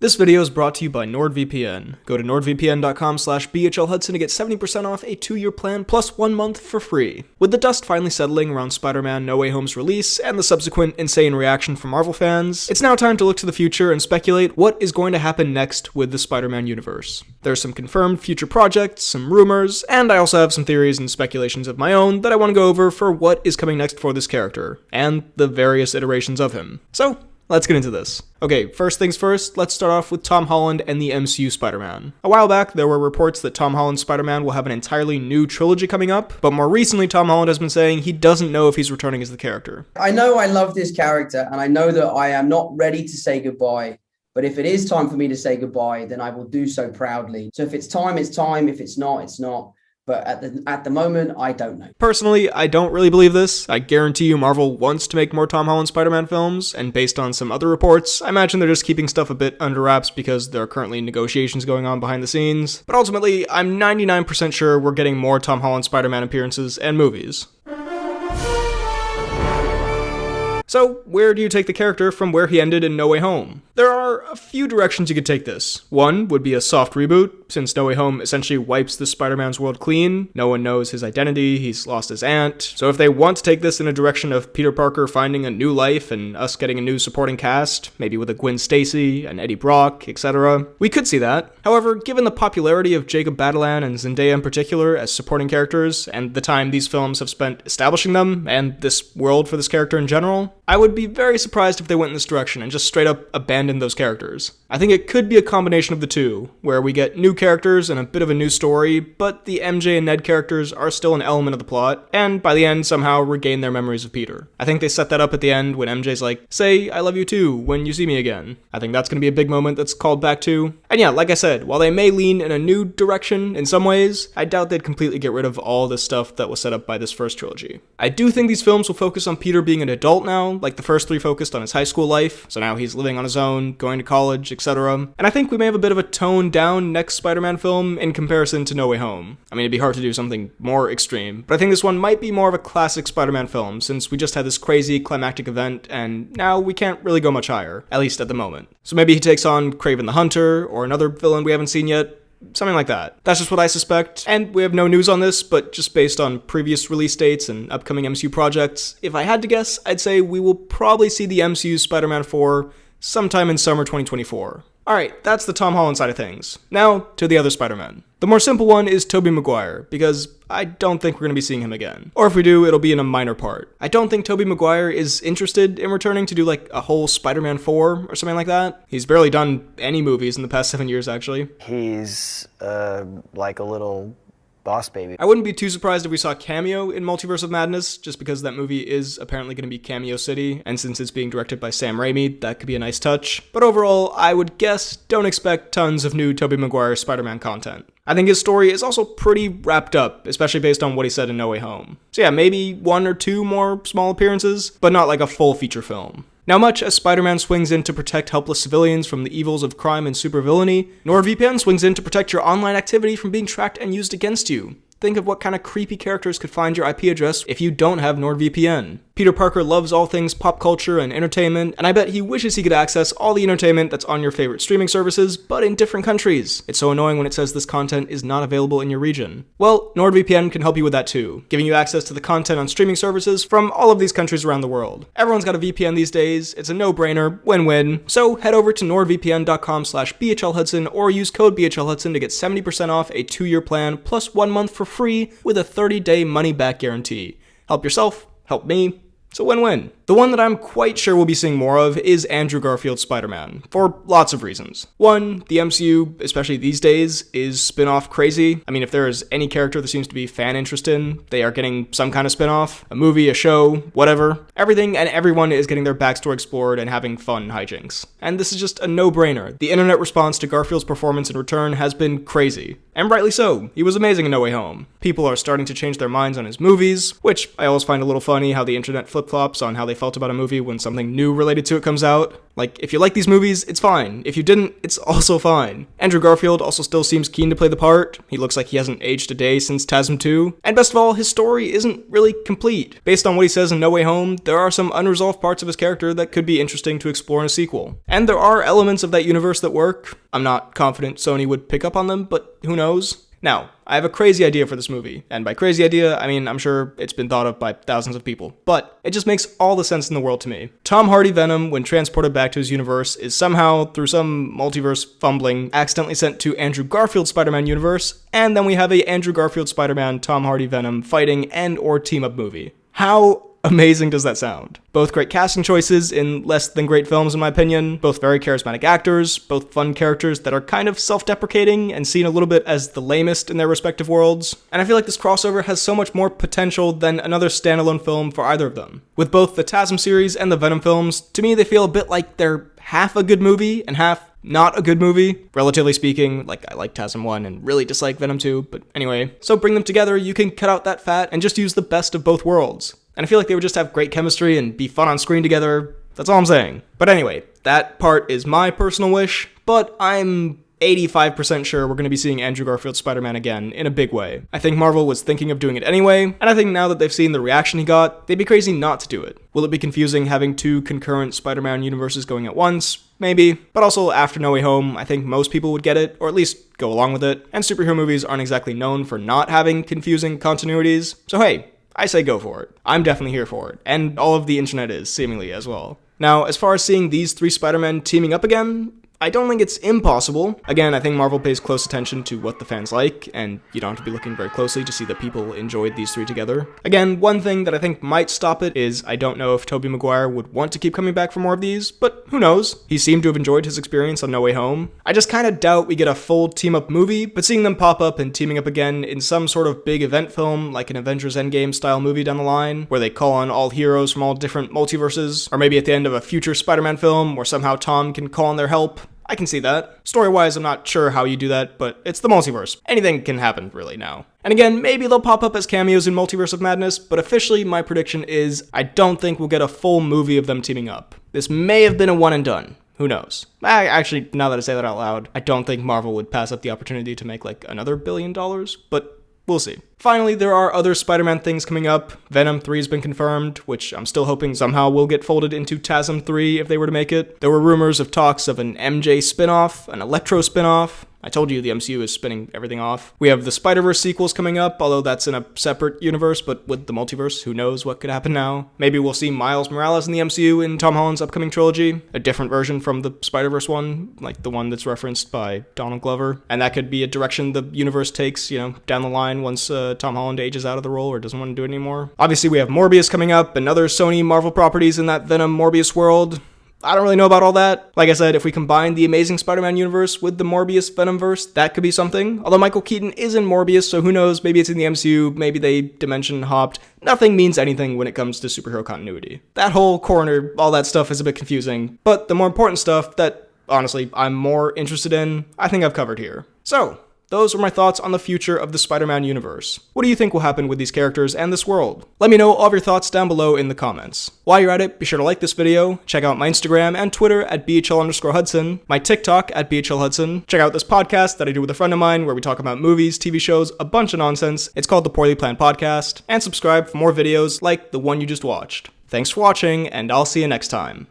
This video is brought to you by NordVPN. Go to nordvpn.com/bhlhudson to get 70% off a 2-year plan plus 1 month for free. With the dust finally settling around Spider-Man No Way Home's release and the subsequent insane reaction from Marvel fans, it's now time to look to the future and speculate what is going to happen next with the Spider-Man universe. There's some confirmed future projects, some rumors, and I also have some theories and speculations of my own that I want to go over for what is coming next for this character, and the various iterations of him. So, let's get into this. Okay, first things first, let's start off with Tom Holland and the MCU Spider-Man. A while back, there were reports that Tom Holland's Spider-Man will have an entirely new trilogy coming up, but more recently Tom Holland has been saying he doesn't know if he's returning as the character. I know I love this character, and I know that I am not ready to say goodbye, but if it is time for me to say goodbye, then I will do so proudly. So if it's time, it's time. If it's not, it's not. But at the moment, I don't know. Personally, I don't really believe this. I guarantee you Marvel wants to make more Tom Holland Spider-Man films, and based on some other reports, I imagine they're just keeping stuff a bit under wraps because there are currently negotiations going on behind the scenes. But ultimately, I'm 99% sure we're getting more Tom Holland Spider-Man appearances and movies. So, where do you take the character from where he ended in No Way Home? There are a few directions you could take this. One would be a soft reboot, since No Way Home essentially wipes the Spider-Man's world clean. No one knows his identity, he's lost his aunt. So if they want to take this in a direction of Peter Parker finding a new life and us getting a new supporting cast, maybe with a Gwen Stacy, an Eddie Brock, etc., we could see that. However, given the popularity of Jacob Batalon and Zendaya in particular as supporting characters, and the time these films have spent establishing them, and this world for this character in general, I would be very surprised if they went in this direction and just straight up abandoned those characters. I think it could be a combination of the two, where we get new characters and a bit of a new story, but the MJ and Ned characters are still an element of the plot, and by the end somehow regain their memories of Peter. I think they set that up at the end when MJ's like, say, I love you too, when you see me again. I think that's going to be a big moment that's called back to. And yeah, like I said, while they may lean in a new direction in some ways, I doubt they'd completely get rid of all the stuff that was set up by this first trilogy. I do think these films will focus on Peter being an adult now, like the first 3 focused on his high school life, so now he's living on his own, going to college, etc. And I think we may have a bit of a toned down next Spider-Man film in comparison to No Way Home. I mean, it'd be hard to do something more extreme, but I think this one might be more of a classic Spider-Man film, since we just had this crazy climactic event, and now we can't really go much higher, at least at the moment. So maybe he takes on Kraven the Hunter, or another villain we haven't seen yet, something like that. That's just what I suspect, and we have no news on this, but just based on previous release dates and upcoming MCU projects, if I had to guess, I'd say we will probably see the MCU's Spider-Man 4 sometime in summer 2024. Alright, that's the Tom Holland side of things. Now, to the other Spider-Man. The more simple one is Tobey Maguire, because I don't think we're going to be seeing him again. Or if we do, it'll be in a minor part. I don't think Tobey Maguire is interested in returning to do like a whole Spider-Man 4 or something like that. He's barely done any movies in the past 7 years, actually. He's, like a little boss baby. I wouldn't be too surprised if we saw Cameo in Multiverse of Madness, just because that movie is apparently going to be Cameo City, and since it's being directed by Sam Raimi, that could be a nice touch. But overall, I would guess don't expect tons of new Tobey Maguire Spider-Man content. I think his story is also pretty wrapped up, especially based on what he said in No Way Home. So yeah, maybe 1 or 2 more small appearances, but not like a full feature film. Now, much as Spider-Man swings in to protect helpless civilians from the evils of crime and supervillainy, NordVPN swings in to protect your online activity from being tracked and used against you. Think of what kind of creepy characters could find your IP address if you don't have NordVPN. Peter Parker loves all things pop culture and entertainment, and I bet he wishes he could access all the entertainment that's on your favorite streaming services, but in different countries. It's so annoying when it says this content is not available in your region. Well, NordVPN can help you with that too, giving you access to the content on streaming services from all of these countries around the world. Everyone's got a VPN these days, it's a no-brainer, win-win. So head over to nordvpn.com/bhlhudson or use code bhlhudson to get 70% off a 2-year plan plus 1 month for free with a 30-day money-back guarantee. Help yourself, help me. It's a win-win. The one that I'm quite sure we'll be seeing more of is Andrew Garfield's Spider-Man, for lots of reasons. One, the MCU, especially these days, is spin-off crazy. I mean, if there is any character there seems to be fan interest in, they are getting some kind of spin-off, a movie, a show, whatever. Everything and everyone is getting their backstory explored and having fun hijinks. And this is just a no-brainer. The internet response to Garfield's performance in return has been crazy. And rightly so. He was amazing in No Way Home. People are starting to change their minds on his movies, which I always find a little funny how the internet flip-flops on how they felt about a movie when something new related to it comes out. Like, if you like these movies, it's fine. If you didn't, it's also fine. Andrew Garfield also still seems keen to play the part. He looks like he hasn't aged a day since TASM 2. And best of all, his story isn't really complete. Based on what he says in No Way Home, there are some unresolved parts of his character that could be interesting to explore in a sequel. And there are elements of that universe that work. I'm not confident Sony would pick up on them, but who knows? Now, I have a crazy idea for this movie, and by crazy idea, I mean I'm sure it's been thought of by thousands of people, but it just makes all the sense in the world to me. Tom Hardy Venom, when transported back to his universe, is somehow, through some multiverse fumbling, accidentally sent to Andrew Garfield's Spider-Man universe, and then we have a Andrew Garfield Spider-Man, Tom Hardy Venom fighting and or team-up movie. How amazing does that sound? Both great casting choices in less than great films in my opinion, both very charismatic actors, both fun characters that are kind of self-deprecating and seen a little bit as the lamest in their respective worlds. And I feel like this crossover has so much more potential than another standalone film for either of them. With both the TASM series and the Venom films, to me they feel a bit like they're half a good movie and half not a good movie, relatively speaking. Like, I like TASM 1 and really dislike Venom 2, but anyway. So bring them together, you can cut out that fat and just use the best of both worlds. And I feel like they would just have great chemistry and be fun on screen together. That's all I'm saying. But anyway, that part is my personal wish, but I'm 85% sure we're going to be seeing Andrew Garfield's Spider-Man again in a big way. I think Marvel was thinking of doing it anyway, and I think now that they've seen the reaction he got, they'd be crazy not to do it. Will it be confusing having two concurrent Spider-Man universes going at once? Maybe. But also, after No Way Home, I think most people would get it, or at least go along with it, and superhero movies aren't exactly known for not having confusing continuities, so hey, I say go for it. I'm definitely here for it, and all of the internet is, seemingly, as well. Now, as far as seeing these three Spider-Men teaming up again, I don't think it's impossible. Again, I think Marvel pays close attention to what the fans like, and you don't have to be looking very closely to see that people enjoyed these three together. Again, one thing that I think might stop it is I don't know if Tobey Maguire would want to keep coming back for more of these, but who knows? He seemed to have enjoyed his experience on No Way Home. I just kinda doubt we get a full team-up movie, but seeing them pop up and teaming up again in some sort of big event film, like an Avengers Endgame style movie down the line, where they call on all heroes from all different multiverses, or maybe at the end of a future Spider-Man film, where somehow Tom can call on their help, I can see that. Story-wise, I'm not sure how you do that, but it's the multiverse. Anything can happen, really, now. And again, maybe they'll pop up as cameos in Multiverse of Madness, but officially, my prediction is I don't think we'll get a full movie of them teaming up. This may have been a one and done. Who knows? Actually, now that I say that out loud, I don't think Marvel would pass up the opportunity to make, like, another $1 billion, but we'll see. Finally, there are other Spider-Man things coming up. Venom 3 has been confirmed, which I'm still hoping somehow will get folded into TASM 3 if they were to make it. There were rumors of talks of an MJ spin-off, an Electro spin-off. I told you the MCU is spinning everything off. We have the Spider-Verse sequels coming up, although that's in a separate universe, but with the multiverse, who knows what could happen now. Maybe we'll see Miles Morales in the MCU in Tom Holland's upcoming trilogy, a different version from the Spider-Verse one, like the one that's referenced by Donald Glover. And that could be a direction the universe takes, down the line once Tom Holland ages out of the role or doesn't want to do it anymore. Obviously, we have Morbius coming up and other Sony Marvel properties in that Venom Morbius world. I don't really know about all that. Like I said, if we combine the Amazing Spider-Man universe with the Morbius Venomverse, that could be something. Although Michael Keaton is in Morbius, so who knows, maybe it's in the MCU, maybe they dimension hopped. Nothing means anything when it comes to superhero continuity. That whole corner, all that stuff is a bit confusing, but the more important stuff that, honestly, I'm more interested in, I think I've covered here. So, those are my thoughts on the future of the Spider-Man universe. What do you think will happen with these characters and this world? Let me know all of your thoughts down below in the comments. While you're at it, be sure to like this video, check out my Instagram and Twitter at BHL_Hudson, my TikTok at BHLHudson, check out this podcast that I do with a friend of mine where we talk about movies, TV shows, a bunch of nonsense. It's called The Poorly Planned Podcast, and subscribe for more videos like the one you just watched. Thanks for watching, and I'll see you next time.